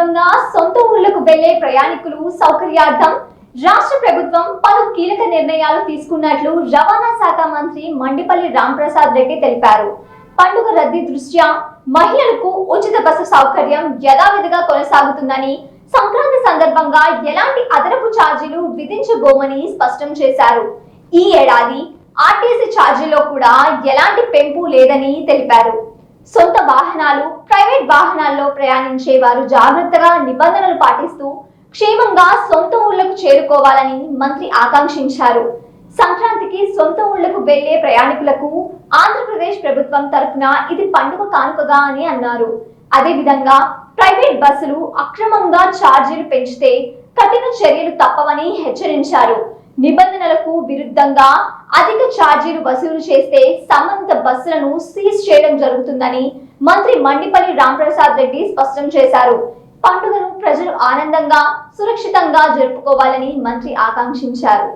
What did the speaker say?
సందర్భంగా సొంత ఊళ్లకు వెళ్లే ప్రయాణికులు సౌకర్యార్థం రాష్ట్ర ప్రభుత్వం పలు కీలక నిర్ణయాలు తీసుకున్నట్లు రవాణా శాఖ మంత్రి మండిపల్లి రాంప్రసాద్ రెడ్డి తెలిపారు. పండుగ రద్దీ దృష్ట్యా మహిళలకు ఉచిత బస్సు సౌకర్యం యథావిధిగా కొనసాగుతుందని, సంక్రాంతి సందర్భంగా ఎలాంటి అదనపు ఛార్జీలు విధించబోమని స్పష్టం చేశారు. ఈ ఏడాది ఆర్టీసీ ఛార్జీలో కూడా ఎలాంటి పెంపు లేదని తెలిపారు. సొంత వాహనాలు, ప్రైవేట్ వాహనాల్లో ప్రయాణించే వారు జాగ్రత్తగా నిబంధనలు పాటిస్తూ క్షేమంగా సొంత ఊళ్లకు చేరుకోవాలని మంత్రి ఆకాంక్షించారు. సంక్రాంతికి సొంత ఊళ్లకు వెళ్లే ప్రయాణికులకు ఆంధ్రప్రదేశ్ ప్రభుత్వం తరఫున ఇది పండుగ కానుకగా అని అన్నారు. అదేవిధంగా ప్రైవేట్ బస్సులు అక్రమంగా ఛార్జీలు పెంచితే కఠిన చర్యలు తప్పవని హెచ్చరించారు. నిబంధనలకు విరుద్ధంగా అధిక ఛార్జీలు వసూలు చేస్తే సంబంధిత బస్సులను సీజ్ చేయడం జరుగుతుందని మంత్రి మండిపల్లి రాంప్రసాద్ రెడ్డి స్పష్టం చేశారు. పండుగను ప్రజలు ఆనందంగా, సురక్షితంగా జరుపుకోవాలని మంత్రి ఆకాంక్షించారు.